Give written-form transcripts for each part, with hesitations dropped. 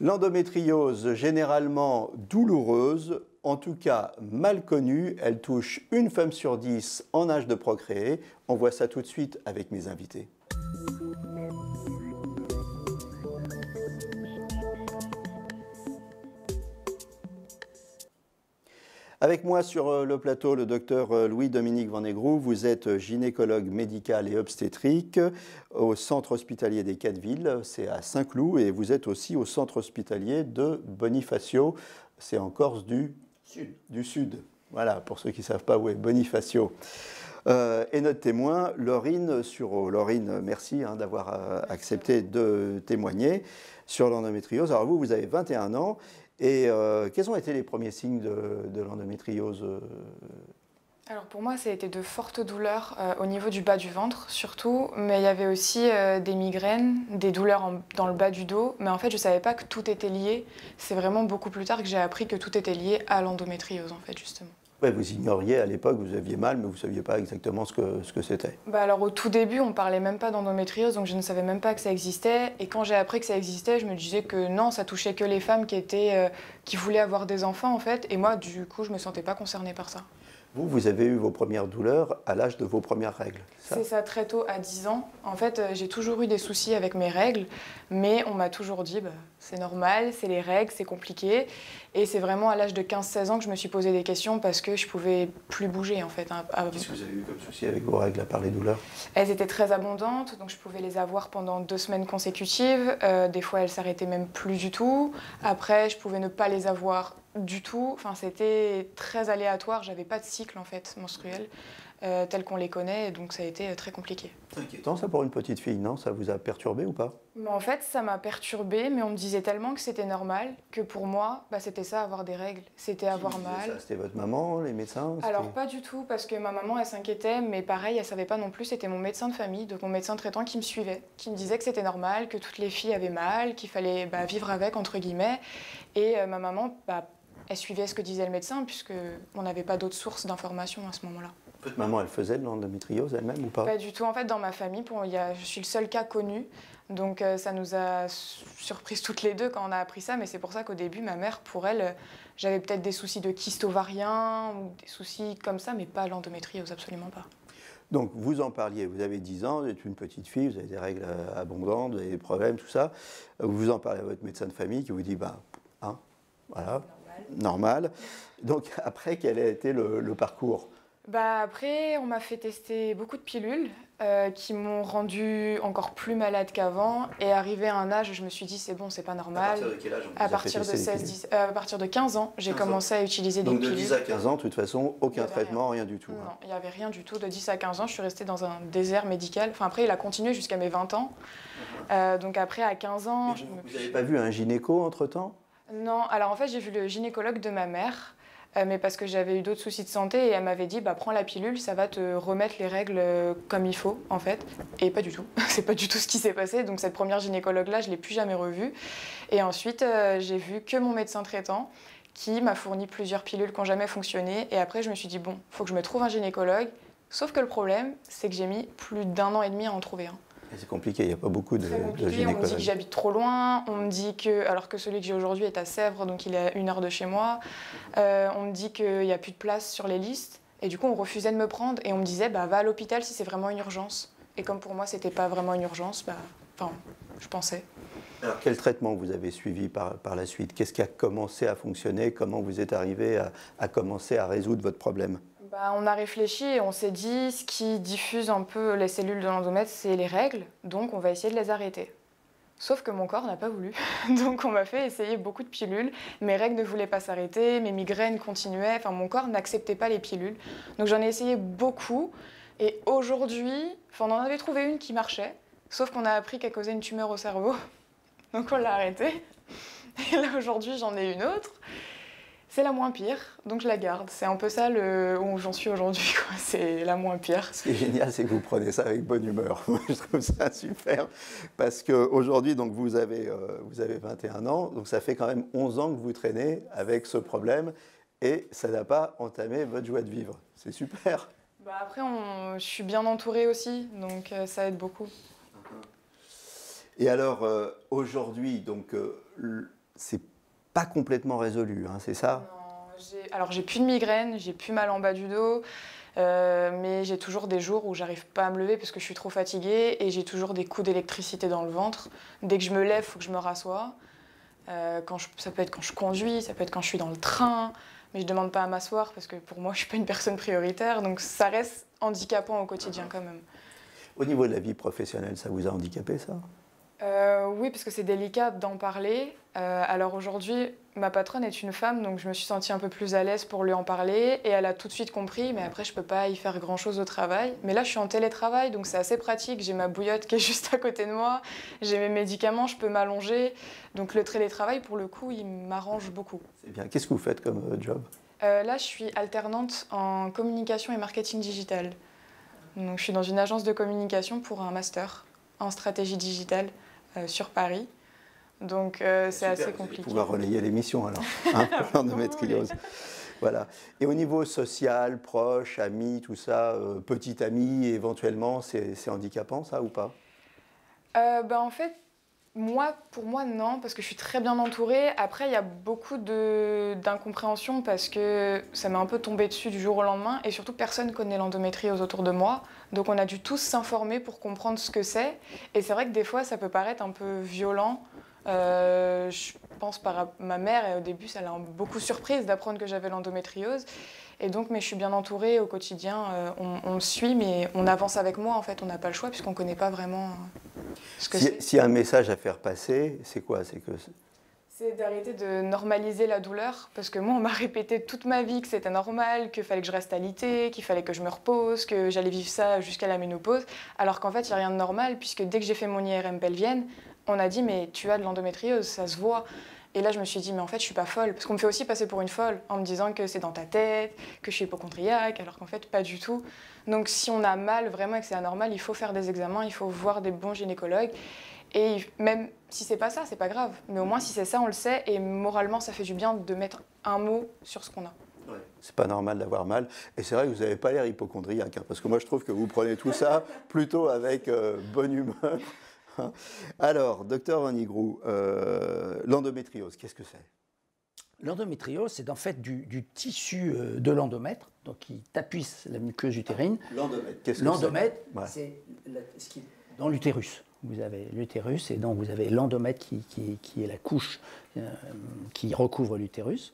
L'endométriose, généralement douloureuse, en tout cas mal connue, elle touche une femme sur 10 en âge de procréer. On voit ça tout de suite avec mes invités. Avec moi sur le plateau, le docteur Louis-Dominique Vanegrou. Vous êtes gynécologue médical et obstétrique au centre hospitalier des Quatre-Villes, c'est à Saint-Cloud, et vous êtes aussi au centre hospitalier de Bonifacio, c'est en Corse du Sud. Voilà, pour ceux qui ne savent pas où est Bonifacio. Et notre témoin, Laurine Sureau. Laurine, merci d'avoir accepté de témoigner sur l'endométriose. Alors vous avez 21 ans. Et quels ont été les premiers signes de l'endométriose? Alors pour moi, ça a été de fortes douleurs au niveau du bas du ventre surtout, mais il y avait aussi des migraines, des douleurs dans le bas du dos, mais en fait je ne savais pas que tout était lié. C'est vraiment beaucoup plus tard que j'ai appris que tout était lié à l'endométriose en fait justement. Ouais, vous ignoriez à l'époque, vous aviez mal, mais vous ne saviez pas exactement ce que c'était. Alors au tout début, on ne parlait même pas d'endométriose, donc je ne savais même pas que ça existait. Et quand j'ai appris que ça existait, je me disais que non, ça touchait que les femmes qui voulaient avoir des enfants en fait. Et moi, du coup, je ne me sentais pas concernée par ça. Vous avez eu vos premières douleurs à l'âge de vos premières règles, c'est ça, très tôt, à 10 ans. En fait, j'ai toujours eu des soucis avec mes règles, mais on m'a toujours dit c'est normal, c'est les règles, c'est compliqué. Et c'est vraiment à l'âge de 15-16 ans que je me suis posé des questions parce que je ne pouvais plus bouger en fait. Qu'est-ce que vous avez eu comme souci avec vos règles à part les douleurs? Elles étaient très abondantes, donc je pouvais les avoir pendant 2 semaines consécutives. Des fois, elles s'arrêtaient même plus du tout. Après, je pouvais ne pas les avoir du tout. Enfin, c'était très aléatoire. J'avais pas de cycle en fait menstruel tel qu'on les connaît, et donc ça a été très compliqué. C'est inquiétant ça pour une petite fille, non? Ça vous a perturbé ou pas? En fait, ça m'a perturbée, mais on me disait tellement que c'était normal que pour moi, c'était ça, avoir des règles. C'était avoir mal. C'était votre maman, les médecins? Alors pas du tout, parce que ma maman, elle s'inquiétait, mais pareil, elle savait pas non plus. C'était mon médecin de famille, donc mon médecin traitant qui me suivait, qui me disait que c'était normal, que toutes les filles avaient mal, qu'il fallait vivre avec, entre guillemets. Et ma maman, elle suivait ce que disait le médecin, puisqu'on n'avait pas d'autres sources d'informations à ce moment-là. Votre maman, elle faisait de l'endométriose elle-même ou pas? Pas du tout. En fait, dans ma famille, je suis le seul cas connu. Donc ça nous a surprises toutes les deux quand on a appris ça. Mais c'est pour ça qu'au début, ma mère, pour elle, j'avais peut-être des soucis de kyste ovarien ou des soucis comme ça, mais pas l'endométriose, absolument pas. Donc vous en parliez, vous avez 10 ans, vous êtes une petite fille, vous avez des règles abondantes, vous avez des problèmes, tout ça. Vous en parlez à votre médecin de famille qui vous dit, voilà, normal. Donc après, quel a été le parcours? Après, on m'a fait tester beaucoup de pilules qui m'ont rendue encore plus malade qu'avant. Et arrivé à un âge, je me suis dit, c'est bon, c'est pas normal. À partir de quel âge à partir de 15 ans, j'ai commencé à utiliser des pilules. Donc de 10 à 15 ans, de toute façon, aucun traitement, rien du tout. Non, il n'y avait rien du tout. De 10 à 15 ans, je suis restée dans un désert médical. Enfin, après, il a continué jusqu'à mes 20 ans. Donc après, à 15 ans... Vous n'avez pas vu un gynéco entre-temps? Non, alors en fait, j'ai vu le gynécologue de ma mère. Mais parce que j'avais eu d'autres soucis de santé et elle m'avait dit prends la pilule, ça va te remettre les règles comme il faut en fait. Et pas du tout, c'est pas du tout ce qui s'est passé. Donc cette première gynécologue là, je l'ai plus jamais revue. Et ensuite j'ai vu que mon médecin traitant qui m'a fourni plusieurs pilules qui n'ont jamais fonctionné. Et après je me suis dit bon, faut que je me trouve un gynécologue. Sauf que le problème, c'est que j'ai mis plus d'1 an et demi à en trouver un. C'est compliqué, il n'y a pas beaucoup de gynécologues. On me dit que j'habite trop loin, on me dit alors que celui que j'ai aujourd'hui est à Sèvres, donc il est à 1 heure de chez moi. On me dit qu'il n'y a plus de place sur les listes. Et du coup, on refusait de me prendre et on me disait va à l'hôpital si c'est vraiment une urgence. Et comme pour moi, c'était pas vraiment une urgence, je pensais. Alors, quel traitement vous avez suivi par la suite? Qu'est-ce qui a commencé à fonctionner? Comment vous êtes arrivé à commencer à résoudre votre problème? On a réfléchi et on s'est dit ce qui diffuse un peu les cellules de l'endomètre, c'est les règles, donc on va essayer de les arrêter. Sauf que mon corps n'a pas voulu, donc on m'a fait essayer beaucoup de pilules, mes règles ne voulaient pas s'arrêter, mes migraines continuaient, mon corps n'acceptait pas les pilules. Donc j'en ai essayé beaucoup et aujourd'hui, on en avait trouvé une qui marchait, sauf qu'on a appris qu'elle causait une tumeur au cerveau, donc on l'a arrêtée. Et là aujourd'hui j'en ai une autre. C'est la moins pire, donc je la garde. C'est un peu ça où j'en suis aujourd'hui, c'est la moins pire. Ce qui est génial, c'est que vous prenez ça avec bonne humeur. Je trouve ça super, parce qu'aujourd'hui, vous avez 21 ans, donc ça fait quand même 11 ans que vous traînez avec ce problème, et ça n'a pas entamé votre joie de vivre. C'est super. Après, je suis bien entourée aussi, donc ça aide beaucoup. Et alors, aujourd'hui, c'est pas complètement résolu, hein, c'est ça? Alors j'ai plus de migraine, j'ai plus mal en bas du dos, mais j'ai toujours des jours où j'arrive pas à me lever parce que je suis trop fatiguée et j'ai toujours des coups d'électricité dans le ventre. Dès que je me lève, il faut que je me rassoie. Ça peut être quand je conduis, ça peut être quand je suis dans le train, mais je demande pas à m'asseoir parce que pour moi je suis pas une personne prioritaire, donc ça reste handicapant au quotidien quand même. Au niveau de la vie professionnelle, ça vous a handicapé, ça? Oui, parce que c'est délicat d'en parler. Alors aujourd'hui, ma patronne est une femme, donc je me suis sentie un peu plus à l'aise pour lui en parler. Et elle a tout de suite compris, mais après, je peux pas y faire grand-chose au travail. Mais là, je suis en télétravail, donc c'est assez pratique. J'ai ma bouillotte qui est juste à côté de moi. J'ai mes médicaments, je peux m'allonger. Donc le télétravail, pour le coup, il m'arrange beaucoup. C'est bien. Qu'est-ce que vous faites comme job? Là, je suis alternante en communication et marketing digital. Donc je suis dans une agence de communication pour un master en stratégie digitale. Sur Paris. Donc c'est assez compliqué. Vous allez pouvoir relayer l'émission alors, hein, pour l'endométriose. Voilà. Et au niveau social, proche, amis, tout ça, petit ami éventuellement, c'est handicapant ça ou pas? En fait, pour moi, non, parce que je suis très bien entourée. Après, il y a beaucoup d'incompréhension parce que ça m'est un peu tombé dessus du jour au lendemain et surtout, personne ne connaît l'endométriose autour de moi. Donc, on a dû tous s'informer pour comprendre ce que c'est. Et c'est vrai que des fois, ça peut paraître un peu violent. Je pense par ma mère, et au début, ça l'a beaucoup surprise d'apprendre que j'avais l'endométriose. Et donc, mais je suis bien entourée au quotidien. On me suit, mais on avance avec moi. En fait, on n'a pas le choix puisqu'on ne connaît pas vraiment ce que c'est. S'il y a un message à faire passer, c'est quoi? C'est d'arrêter de normaliser la douleur, parce que moi, on m'a répété toute ma vie que c'était normal, qu'il fallait que je reste alitée, qu'il fallait que je me repose, que j'allais vivre ça jusqu'à la ménopause, alors qu'en fait, il n'y a rien de normal, puisque dès que j'ai fait mon IRM pelvienne, on a dit « mais tu as de l'endométriose, ça se voit ». Et là, je me suis dit « mais en fait, je suis pas folle », parce qu'on me fait aussi passer pour une folle, en me disant que c'est dans ta tête, que je suis hypocondriaque, alors qu'en fait, pas du tout. Donc si on a mal vraiment et que c'est anormal, il faut faire des examens, il faut voir des bons gynécologues. Et même si c'est pas ça, c'est pas grave. Mais au moins, si c'est ça, on le sait. Et moralement, ça fait du bien de mettre un mot sur ce qu'on a. Ouais. C'est pas normal d'avoir mal. Et c'est vrai que vous n'avez pas l'air hypochondriaque, hein, parce que moi, je trouve que vous prenez tout ça plutôt avec bonne humeur. Alors, docteur Van Igrou, l'endométriose, qu'est-ce que c'est? L'endométriose, c'est en fait du tissu de l'endomètre, donc qui tapisse la muqueuse utérine. L'endomètre, qu'est-ce que c'est? L'endomètre, Ouais. c'est ce qui est dans l'utérus. Vous avez l'utérus et donc vous avez l'endomètre qui est la couche qui recouvre l'utérus.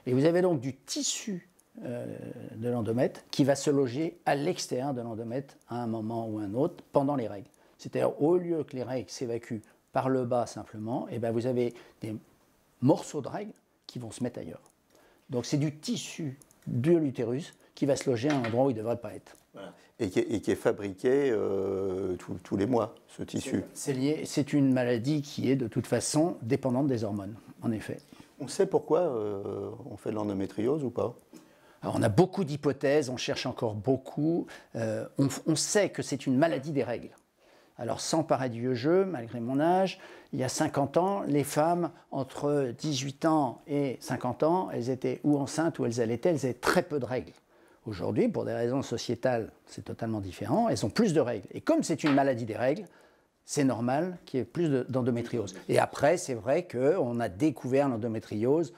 Et vous avez donc du tissu de l'endomètre qui va se loger à l'extérieur de l'endomètre à un moment ou un autre pendant les règles. C'est-à-dire au lieu que les règles s'évacuent par le bas simplement, et ben vous avez des morceaux de règles qui vont se mettre ailleurs. Donc c'est du tissu de l'utérus qui va se loger à un endroit où il ne devrait pas être. Voilà. Et qui est fabriqué tous les mois, ce tissu. C'est une maladie qui est de toute façon dépendante des hormones, en effet. On sait pourquoi on fait de l'endométriose ou pas? Alors, on a beaucoup d'hypothèses, on cherche encore beaucoup. On sait que c'est une maladie des règles. Alors, sans paraître vieux jeu, malgré mon âge, il y a 50 ans, les femmes entre 18 ans et 50 ans, elles étaient ou enceintes ou elles allaitaient, elles avaient très peu de règles. Aujourd'hui, pour des raisons sociétales, c'est totalement différent, elles ont plus de règles. Et comme c'est une maladie des règles, c'est normal qu'il y ait plus d'endométriose. Et après, c'est vrai qu'on a découvert l'endométriose.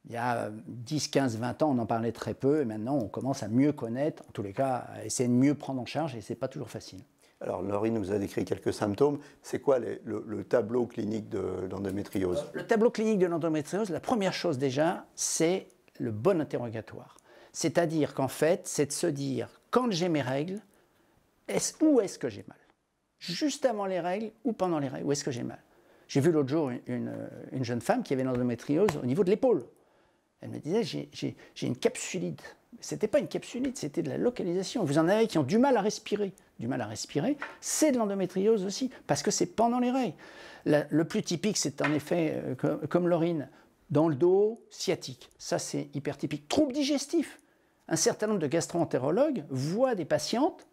Il y a 10, 15, 20 ans, on en parlait très peu, et maintenant on commence à mieux connaître, en tous les cas, à essayer de mieux prendre en charge, et ce n'est pas toujours facile. Alors, Laurine nous a décrit quelques symptômes. C'est quoi le tableau clinique de l'endométriose? Le tableau clinique de l'endométriose, la première chose déjà, c'est le bon interrogatoire. C'est-à-dire qu'en fait, c'est de se dire, quand j'ai mes règles, où est-ce que j'ai mal? Juste avant les règles ou pendant les règles, où est-ce que j'ai mal? J'ai vu l'autre jour une jeune femme qui avait l'endométriose au niveau de l'épaule. Elle me disait, j'ai une capsulite. Ce n'était pas une capsulite, c'était de la localisation. Vous en avez qui ont du mal à respirer. Du mal à respirer, c'est de l'endométriose aussi, parce que c'est pendant les règles. Le plus typique, c'est en effet, comme Laurine, dans le dos, sciatique. Ça, c'est hyper typique. Troubles digestifs. Un certain nombre de gastro-entérologues voient des patientes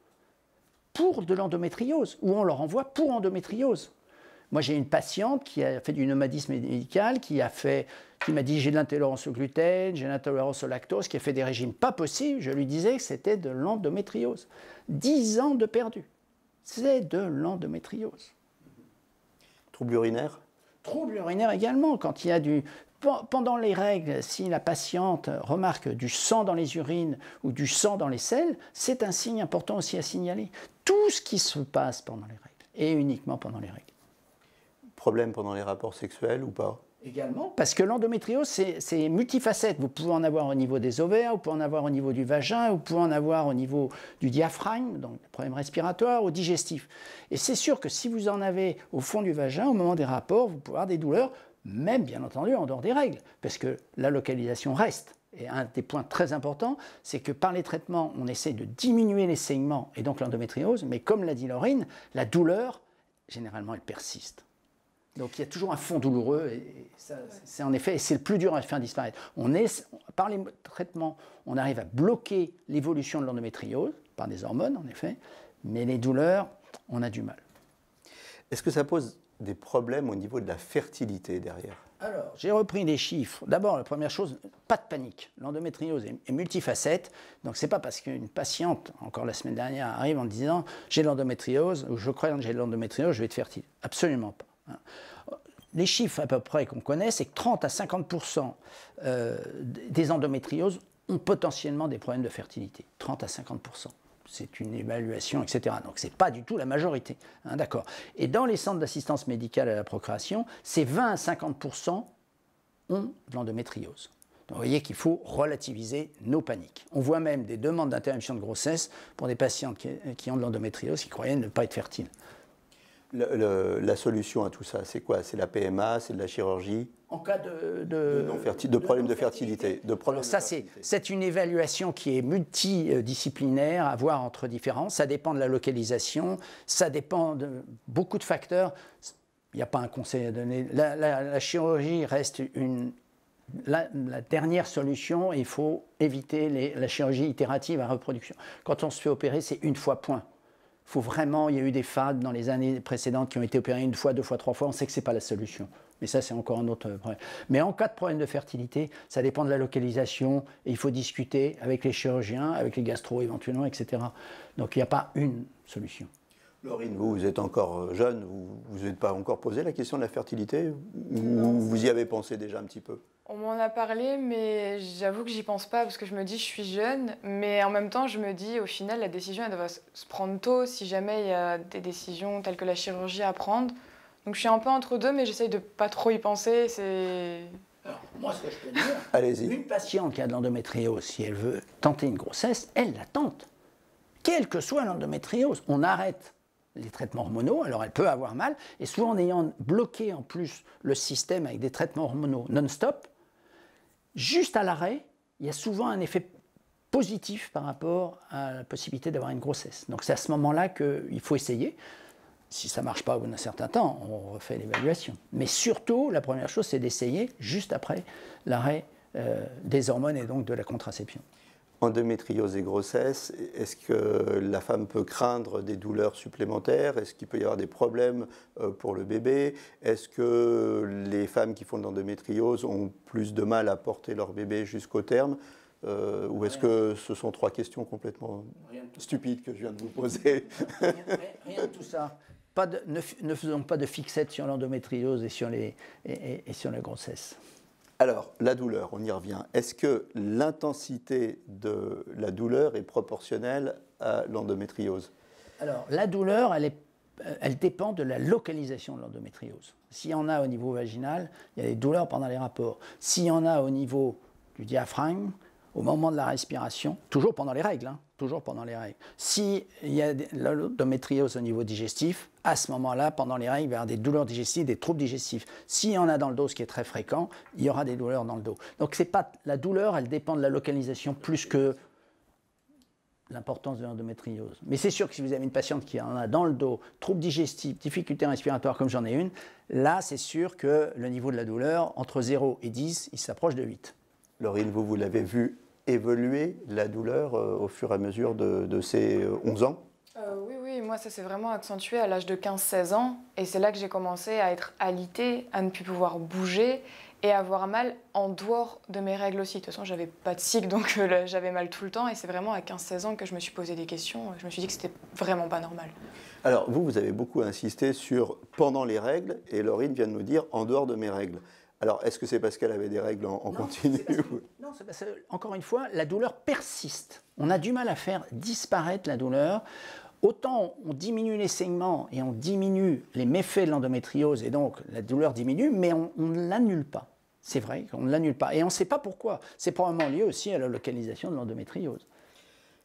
pour de l'endométriose, ou on leur envoie pour endométriose. Moi, j'ai une patiente qui a fait du nomadisme médical, qui m'a dit j'ai de l'intolérance au gluten, j'ai de l'intolérance au lactose, qui a fait des régimes pas possibles. Je lui disais que c'était de l'endométriose. 10 ans de perdu. C'est de l'endométriose. Troubles urinaires? Troubles urinaires également, quand il y a pendant les règles, si la patiente remarque du sang dans les urines ou du sang dans les selles, c'est un signe important aussi à signaler. Tout ce qui se passe pendant les règles, et uniquement pendant les règles. Problème pendant les rapports sexuels ou pas? Également, parce que l'endométriose, c'est multifacette. Vous pouvez en avoir au niveau des ovaires, vous pouvez en avoir au niveau du vagin, vous pouvez en avoir au niveau du diaphragme, donc des problèmes respiratoires, ou digestifs. Et c'est sûr que si vous en avez au fond du vagin, au moment des rapports, vous pouvez avoir des douleurs, même bien entendu en dehors des règles, parce que la localisation reste. Et un des points très importants, c'est que par les traitements, on essaie de diminuer les saignements et donc l'endométriose, mais comme l'a dit Laurine, la douleur, généralement, elle persiste. Donc il y a toujours un fond douloureux, et c'est en effet, c'est le plus dur à faire disparaître. Par les traitements, on arrive à bloquer l'évolution de l'endométriose, par des hormones en effet, mais les douleurs, on a du mal. Est-ce que ça pose des problèmes au niveau de la fertilité derrière? Alors, j'ai repris les chiffres. D'abord, la première chose, pas de panique. L'endométriose est multifacette, donc ce n'est pas parce qu'une patiente, encore la semaine dernière, arrive en disant « j'ai l'endométriose » ou « je crois que j'ai l'endométriose, je vais être fertile ». Absolument pas. Les chiffres à peu près qu'on connaît, c'est que 30 à 50% des endométrioses ont potentiellement des problèmes de fertilité. 30 à 50%. C'est une évaluation, etc. Donc ce n'est pas du tout la majorité. Hein, d'accord. Et dans les centres d'assistance médicale à la procréation, c'est 20 à 50% ont de l'endométriose. Donc vous voyez qu'il faut relativiser nos paniques. On voit même des demandes d'interruption de grossesse pour des patientes qui ont de l'endométriose, qui croyaient ne pas être fertiles. La solution à tout ça, c'est quoi? C'est la PMA, c'est de la chirurgie? En cas de problème de fertilité. C'est une évaluation qui est multidisciplinaire, à voir entre différents. Ça dépend de la localisation, ça dépend de beaucoup de facteurs. Il n'y a pas un conseil à donner. La chirurgie reste la dernière solution. Il faut éviter la chirurgie itérative à reproduction. Quand on se fait opérer, c'est une fois point. Faut vraiment, il y a eu des FAD dans les années précédentes qui ont été opérés une fois, deux fois, trois fois. On sait que ce n'est pas la solution. Mais ça, c'est encore un autre problème. Mais en cas de problème de fertilité, ça dépend de la localisation. Et il faut discuter avec les chirurgiens, avec les gastro éventuellement, etc. Donc il n'y a pas une solution. Laurine, vous êtes encore jeune, vous n'êtes pas encore posé la question de la fertilité? Ou vous y avez pensé déjà un petit peu? On m'en a parlé, mais j'avoue que j'y pense pas parce que je me dis je suis jeune, mais en même temps je me dis au final la décision elle doit se prendre tôt si jamais il y a des décisions telles que la chirurgie à prendre. Donc je suis un peu entre deux, mais j'essaye de pas trop y penser. Alors, moi ce que je peux dire, allez-y. Une patiente qui a de l'endométriose, si elle veut tenter une grossesse, elle la tente. Quelle que soit l'endométriose, on arrête les traitements hormonaux, alors elle peut avoir mal, et souvent en ayant bloqué en plus le système avec des traitements hormonaux non-stop, juste à l'arrêt, il y a souvent un effet positif par rapport à la possibilité d'avoir une grossesse. Donc c'est à ce moment-là qu'il faut essayer. Si ça ne marche pas au bout d'un certain temps, on refait l'évaluation. Mais surtout, la première chose, c'est d'essayer juste après l'arrêt des hormones et donc de la contraception. Endométriose et grossesse, est-ce que la femme peut craindre des douleurs supplémentaires? Est-ce qu'il peut y avoir des problèmes pour le bébé? Est-ce que les femmes qui font de l'endométriose ont plus de mal à porter leur bébé jusqu'au terme? Ou est-ce que ce sont trois questions complètement stupides que je viens de vous poser? Rien de tout ça. Ne faisons pas de fixette sur l'endométriose et sur la grossesse. Alors, la douleur, on y revient. Est-ce que l'intensité de la douleur est proportionnelle à l'endométriose? Alors, la douleur, elle dépend de la localisation de l'endométriose. S'il y en a au niveau vaginal, il y a des douleurs pendant les rapports. S'il y en a au niveau du diaphragme, au moment de la respiration, toujours pendant les règles, toujours pendant les règles. S'il y a de l'endométriose au niveau digestif, à ce moment-là, pendant les règles, il va y avoir des douleurs digestives, des troubles digestifs. S'il y en a dans le dos, ce qui est très fréquent, il y aura des douleurs dans le dos. Donc c'est pas la douleur, elle dépend de la localisation plus que l'importance de l'endométriose. Mais c'est sûr que si vous avez une patiente qui en a dans le dos, troubles digestifs, difficultés respiratoires comme j'en ai une, là c'est sûr que le niveau de la douleur, entre 0 et 10, il s'approche de 8. Laurine, vous l'avez vu évoluer, la douleur, au fur et à mesure de ces 11 ans? Oui, Oui, moi, ça s'est vraiment accentué à l'âge de 15-16 ans. Et c'est là que j'ai commencé à être alitée, à ne plus pouvoir bouger et à avoir mal en dehors de mes règles aussi. De toute façon, j'avais pas de cycle, donc j'avais mal tout le temps. Et c'est vraiment à 15-16 ans que je me suis posé des questions. Je me suis dit que c'était vraiment pas normal. Alors, vous avez beaucoup insisté sur pendant les règles, et Laurine vient de nous dire en dehors de mes règles. Alors, est-ce que c'est parce qu'elle avait des règles en continu Non, c'est parce que, encore une fois, la douleur persiste. On a du mal à faire disparaître la douleur. Autant on diminue les saignements et on diminue les méfaits de l'endométriose, et donc la douleur diminue, mais on ne l'annule pas. C'est vrai qu'on ne l'annule pas. Et on ne sait pas pourquoi. C'est probablement lié aussi à la localisation de l'endométriose.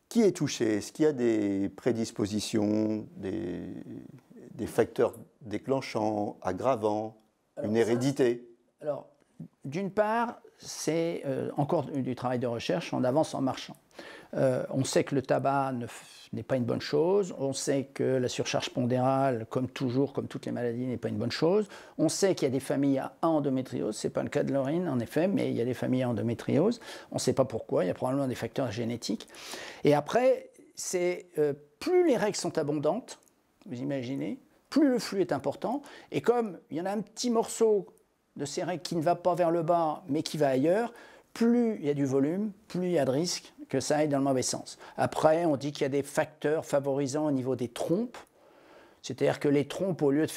Qui est touché? Est-ce qu'il y a des prédispositions, des facteurs déclenchants, aggravants, une hérédité? Alors, d'une part, c'est encore du travail de recherche, on avance en marchant. On sait que le tabac n'est pas une bonne chose, on sait que la surcharge pondérale, comme toujours, comme toutes les maladies, n'est pas une bonne chose. On sait qu'il y a des familles à endométriose, ce n'est pas le cas de Laurine en effet, mais il y a des familles à endométriose. On ne sait pas pourquoi, il y a probablement des facteurs génétiques. Et après, plus les règles sont abondantes, vous imaginez, plus le flux est important. Et comme il y en a un petit morceau de ces règles qui ne va pas vers le bas, mais qui va ailleurs, plus il y a du volume, plus il y a de risque que ça aille dans le mauvais sens. Après, on dit qu'il y a des facteurs favorisants au niveau des trompes, c'est-à-dire que les trompes, au lieu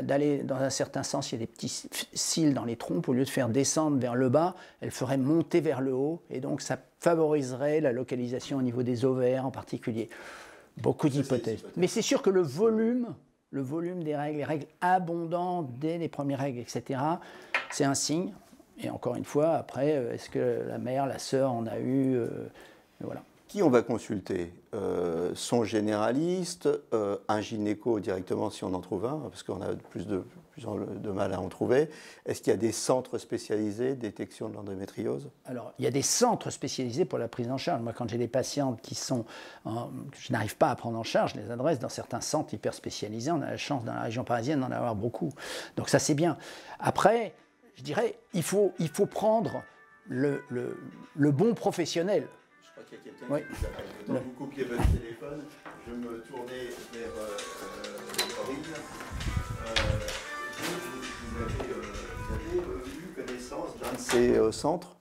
d'aller dans un certain sens, il y a des petits cils dans les trompes, au lieu de faire descendre vers le bas, elles feraient monter vers le haut, et donc ça favoriserait la localisation au niveau des ovaires en particulier. Beaucoup d'hypothèses. Mais c'est sûr que le volume des règles, les règles abondantes dès les premières règles, etc., c'est un signe. Et encore une fois, après, est-ce que la mère, la sœur en a eu voilà. Qui on va consulter? Son généraliste, un gynéco directement si on en trouve un, parce qu'on a plus de mal à en trouver. Est-ce qu'il y a des centres spécialisés, détection de l'endométriose? Alors, il y a des centres spécialisés pour la prise en charge. Moi, quand j'ai des patientes que je n'arrive pas à prendre en charge, je les adresse dans certains centres hyper spécialisés. On a la chance dans la région parisienne d'en avoir beaucoup. Donc ça, c'est bien. Après, je dirais, il faut prendre le bon professionnel. Je crois qu'il y a quelqu'un qui vous appelle. Le temps que vous coupiez votre téléphone, je me tournais vers Laurine. Vous avez eu connaissance d'un de ces centres?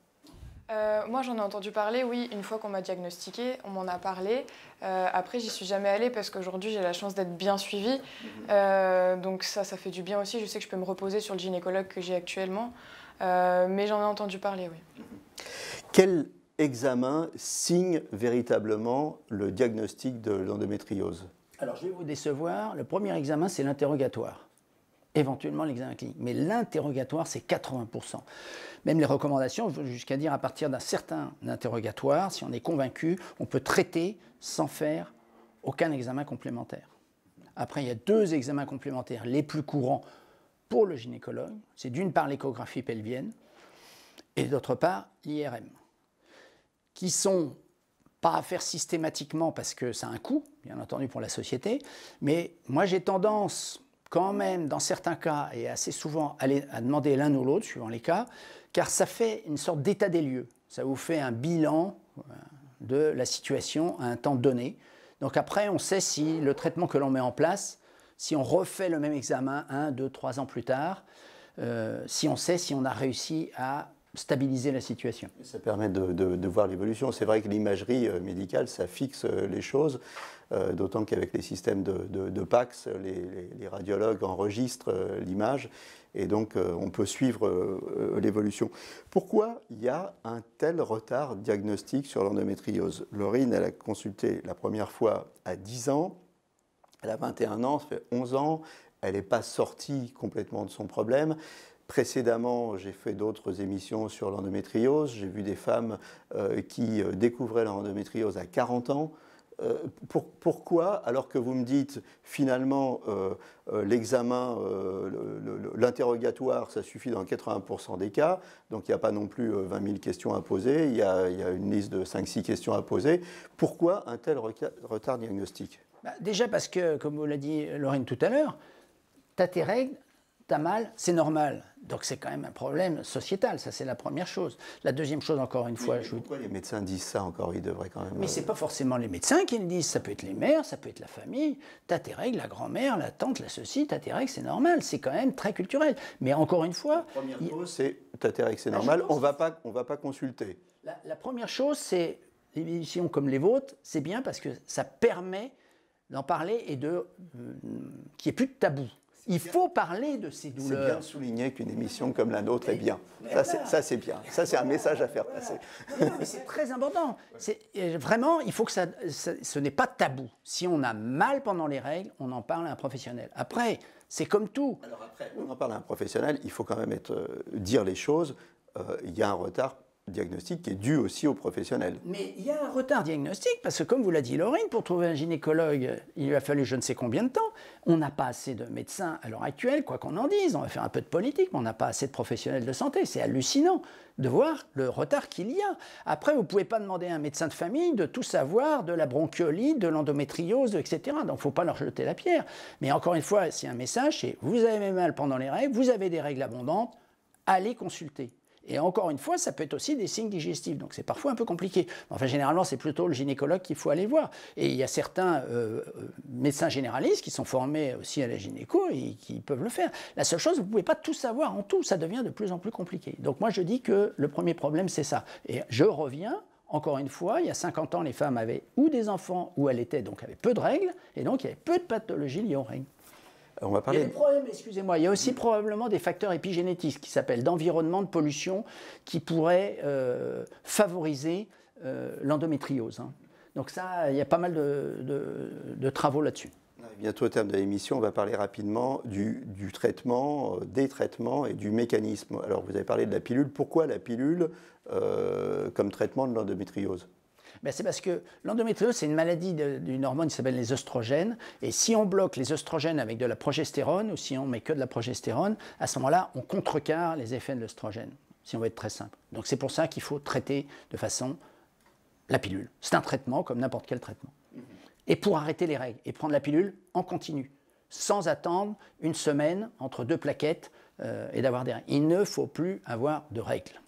Moi, j'en ai entendu parler, oui, une fois qu'on m'a diagnostiqué, on m'en a parlé. Après, j'y suis jamais allée parce qu'aujourd'hui, j'ai la chance d'être bien suivie. Donc ça fait du bien aussi. Je sais que je peux me reposer sur le gynécologue que j'ai actuellement. Mais j'en ai entendu parler, oui. Quel examen signe véritablement le diagnostic de l'endométriose? Alors, je vais vous décevoir. Le premier examen, c'est l'interrogatoire. Éventuellement l'examen clinique. Mais l'interrogatoire, c'est 80%. Même les recommandations, jusqu'à dire à partir d'un certain interrogatoire, si on est convaincu, on peut traiter sans faire aucun examen complémentaire. Après, il y a 2 examens complémentaires les plus courants pour le gynécologue. C'est d'une part l'échographie pelvienne et d'autre part l'IRM, qui sont pas à faire systématiquement parce que ça a un coût, bien entendu pour la société, mais moi j'ai tendance quand même, dans certains cas, et assez souvent, à demander l'un ou l'autre, suivant les cas, car ça fait une sorte d'état des lieux. Ça vous fait un bilan de la situation à un temps donné. Donc après, on sait si le traitement que l'on met en place, si on refait le même examen 1, 2, 3 ans plus tard, si on sait si on a réussi à stabiliser la situation. Ça permet de voir l'évolution. C'est vrai que l'imagerie médicale, ça fixe les choses, d'autant qu'avec les systèmes de PACS, les radiologues enregistrent l'image et donc on peut suivre l'évolution. Pourquoi il y a un tel retard diagnostique sur l'endométriose? Laurine, elle a consulté la première fois à 10 ans, elle a 21 ans, ça fait 11 ans, elle n'est pas sortie complètement de son problème. Précédemment, j'ai fait d'autres émissions sur l'endométriose. J'ai vu des femmes qui découvraient l'endométriose à 40 ans. Pourquoi, alors que vous me dites finalement l'examen, l'interrogatoire, ça suffit dans 80% des cas, donc il n'y a pas non plus 20 000 questions à poser, il y a une liste de 5-6 questions à poser. Pourquoi un tel retard diagnostique? Déjà parce que, comme vous l'a dit Laurine tout à l'heure, tu as tes règles, t'as mal, c'est normal. Donc c'est quand même un problème sociétal, ça c'est la première chose. La deuxième chose, encore une fois... Pourquoi les médecins disent ça encore? Ils devraient quand même... Mais ce n'est pas forcément les médecins qui le disent, ça peut être les mères, ça peut être la famille. T'as tes règles, la grand-mère, la tante, la ceci, t'as tes règles, c'est normal, c'est quand même très culturel. Mais encore une fois... La première chose, c'est t'as tes règles, c'est normal, on va pas consulter. La première chose, c'est, les émissions comme les vôtres, c'est bien parce que ça permet d'en parler et qu'il n'y ait plus de tabou. Il faut parler de ces douleurs. C'est bien de souligner qu'une émission comme la nôtre est bien. Ça, c'est bien. Ça, c'est un message à faire passer. Non, mais c'est très important. Vraiment, il faut que ce n'est pas tabou. Si on a mal pendant les règles, on en parle à un professionnel. Après, c'est comme tout. Alors après, on en parle à un professionnel, il faut quand même dire les choses. Il y a un retard diagnostic qui est dû aussi aux professionnels. Mais il y a un retard diagnostique, parce que comme vous l'a dit Laurine, pour trouver un gynécologue, il lui a fallu je ne sais combien de temps. On n'a pas assez de médecins à l'heure actuelle, quoi qu'on en dise. On va faire un peu de politique, mais on n'a pas assez de professionnels de santé. C'est hallucinant de voir le retard qu'il y a. Après, vous ne pouvez pas demander à un médecin de famille de tout savoir, de la bronchiolite, de l'endométriose, etc. Donc il ne faut pas leur jeter la pierre. Mais encore une fois, c'est un message, c'est vous avez mal pendant les règles, vous avez des règles abondantes, allez consulter. Et encore une fois, ça peut être aussi des signes digestifs, donc c'est parfois un peu compliqué. Enfin, généralement, c'est plutôt le gynécologue qu'il faut aller voir. Et il y a certains médecins généralistes qui sont formés aussi à la gynéco et qui peuvent le faire. La seule chose, vous ne pouvez pas tout savoir en tout, ça devient de plus en plus compliqué. Donc moi, je dis que le premier problème, c'est ça. Et je reviens, encore une fois, il y a 50 ans, les femmes avaient ou des enfants, ou elles étaient, donc avaient peu de règles, et donc il y avait peu de pathologies liées aux règles. On va parler... Il y a des problèmes, excusez-moi, il y a aussi probablement des facteurs épigénétiques qui s'appellent d'environnement, de pollution, qui pourraient favoriser l'endométriose. Hein. Donc ça, il y a pas mal de travaux là-dessus. Bientôt au terme de l'émission, on va parler rapidement du traitement, des traitements et du mécanisme. Alors vous avez parlé de la pilule. Pourquoi la pilule comme traitement de l'endométriose ? Ben c'est parce que l'endométriose, c'est une maladie d'une hormone qui s'appelle les œstrogènes. Et si on bloque les œstrogènes avec de la progestérone, ou si on met que de la progestérone, à ce moment-là, on contrecarre les effets de l'œstrogène, si on veut être très simple. Donc c'est pour ça qu'il faut traiter de façon la pilule. C'est un traitement comme n'importe quel traitement. Et pour arrêter les règles, et prendre la pilule en continu, sans attendre une semaine entre deux plaquettes et d'avoir des règles. Il ne faut plus avoir de règles.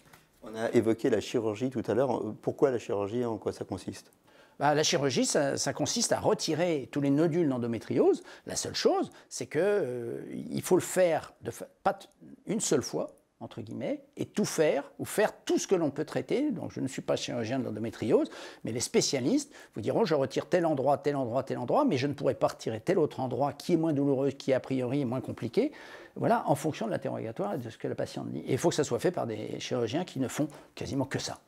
On a évoqué la chirurgie tout à l'heure. Pourquoi la chirurgie? En quoi ça consiste? La chirurgie, ça consiste à retirer tous les nodules d'endométriose. La seule chose, c'est qu'il faut le faire pas une seule fois, entre guillemets, et tout faire, ou faire tout ce que l'on peut traiter. Donc je ne suis pas chirurgien de l'endométriose, mais les spécialistes vous diront je retire tel endroit, tel endroit, tel endroit, mais je ne pourrais pas retirer tel autre endroit qui est moins douloureux, qui a priori est moins compliqué. Voilà, en fonction de l'interrogatoire et de ce que la patiente dit. Et il faut que ça soit fait par des chirurgiens qui ne font quasiment que ça.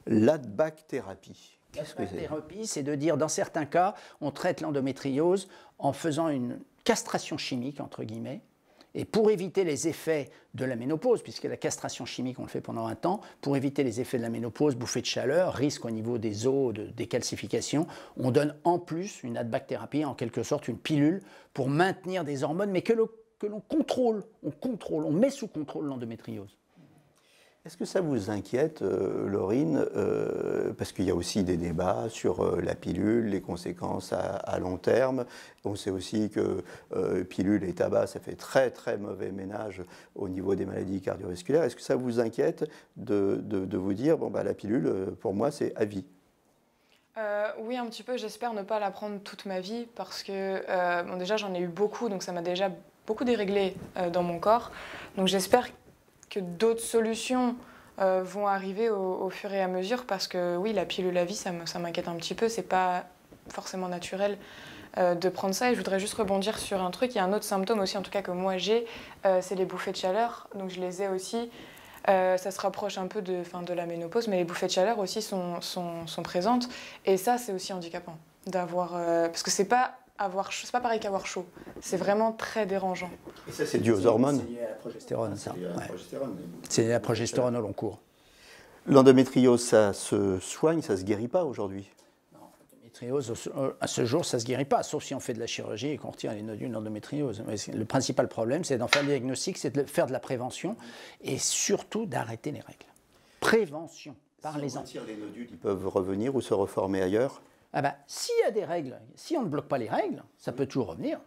L'adbac-thérapie. L'adbac-thérapie, c'est de dire, dans certains cas, on traite l'endométriose en faisant une castration chimique, entre guillemets, et pour éviter les effets de la ménopause, puisque la castration chimique, on le fait pendant un temps, pour éviter les effets de la ménopause, bouffée de chaleur, risque au niveau des os, de décalcification, on donne en plus une adbac-thérapie, en quelque sorte une pilule, pour maintenir des hormones, mais que l'on contrôle, on met sous contrôle l'endométriose. Est-ce que ça vous inquiète, Laurine, parce qu'il y a aussi des débats sur la pilule, les conséquences à long terme. On sait aussi que pilule et tabac, ça fait très très mauvais ménage au niveau des maladies cardiovasculaires. Est-ce que ça vous inquiète de vous dire, bon, bah, la pilule, pour moi, c'est à vie? Oui, un petit peu. J'espère ne pas la prendre toute ma vie parce que bon, déjà, j'en ai eu beaucoup, donc ça m'a déjà beaucoup déréglé dans mon corps. Donc j'espère que d'autres solutions vont arriver au fur et à mesure parce que oui, la pilule à vie, ça m'inquiète un petit peu. C'est pas forcément naturel de prendre ça. Et je voudrais juste rebondir sur un truc. Il y a un autre symptôme aussi, en tout cas que moi j'ai, c'est les bouffées de chaleur. Donc je les ai aussi. Ça se rapproche un peu de la ménopause, mais les bouffées de chaleur aussi sont présentes. Et ça, c'est aussi handicapant d'avoir, parce que c'est pas pareil qu'avoir chaud. C'est vraiment très dérangeant. Et ça, c'est dû aux hormones? C'est lié à la progestérone, ça. C'est la progestérone au long cours. L'endométriose, ça se soigne, ça ne se guérit pas aujourd'hui? Non, l'endométriose, à ce jour, ça ne se guérit pas, sauf si on fait de la chirurgie et qu'on retire les nodules d'endométriose. Le principal problème, c'est d'en faire le diagnostic, c'est de faire de la prévention et surtout d'arrêter les règles. Prévention, parlez-en. Si on retire les nodules, ils peuvent revenir ou se reformer ailleurs? Ah ben, s'il y a des règles, si on ne bloque pas les règles, ça peut toujours revenir.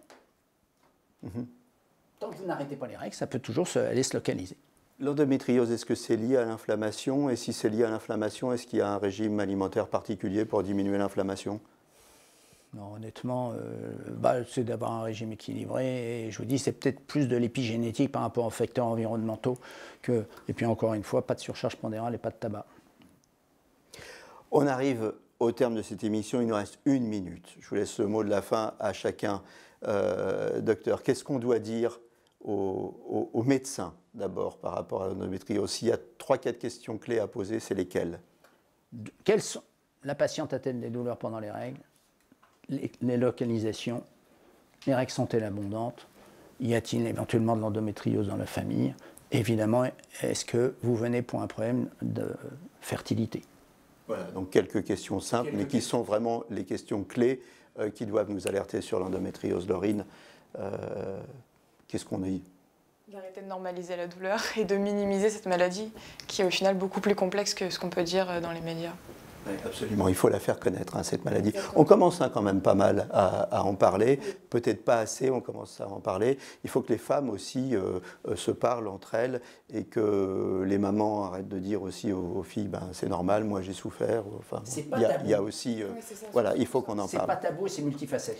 Tant que vous n'arrêtez pas les règles, ça peut toujours aller se localiser. L'endométriose, est-ce que c'est lié à l'inflammation? Et si c'est lié à l'inflammation, est-ce qu'il y a un régime alimentaire particulier pour diminuer l'inflammation? Non, honnêtement, c'est d'avoir un régime équilibré. Et je vous dis, c'est peut-être plus de l'épigénétique par rapport aux facteurs environnementaux que. Et puis encore une fois, pas de surcharge pondérale et pas de tabac. On arrive au terme de cette émission, il nous reste 1 minute. Je vous laisse le mot de la fin à chacun. Docteur, qu'est-ce qu'on doit dire aux médecins d'abord par rapport à l'endométriose? S'il y a 3-4 questions clés à poser, c'est lesquelles? La patiente a-t-elle des douleurs pendant les règles? Les localisations? Les règles sont-elles abondantes? Y a-t-il éventuellement de l'endométriose dans la famille? Évidemment, est-ce que vous venez pour un problème de fertilité? Voilà, donc quelques questions simples, mais qui sont vraiment les questions clés qui doivent nous alerter sur l'endométriose. Laurine, qu'est-ce qu'on dit? D'arrêter de normaliser la douleur et de minimiser cette maladie qui est au final beaucoup plus complexe que ce qu'on peut dire dans les médias. Oui, absolument, il faut la faire connaître, hein, cette maladie. On commence quand même pas mal à en parler, peut-être pas assez, on commence à en parler. Il faut que les femmes aussi se parlent entre elles et que les mamans arrêtent de dire aussi aux filles, ben, c'est normal, moi j'ai souffert. Enfin, il y a aussi, voilà, il faut qu'on en parle. C'est pas tabou, c'est multifacette.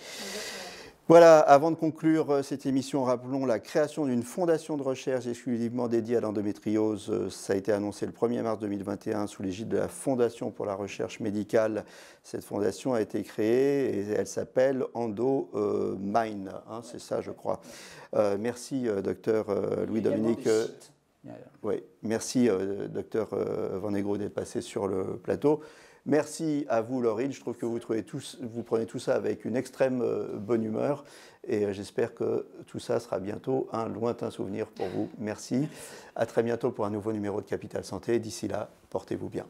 Voilà, avant de conclure cette émission, rappelons la création d'une fondation de recherche exclusivement dédiée à l'endométriose. Ça a été annoncé le 1er mars 2021 sous l'égide de la Fondation pour la recherche médicale. Cette fondation a été créée et elle s'appelle EndoMine, hein, c'est ça je crois. Merci docteur Louis-Dominique. Oui, merci docteur Vanegro d'être passé sur le plateau. Merci à vous, Laurine. Je trouve que vous prenez tout ça avec une extrême bonne humeur et j'espère que tout ça sera bientôt un lointain souvenir pour vous. Merci. À très bientôt pour un nouveau numéro de Capital Santé. D'ici là, portez-vous bien.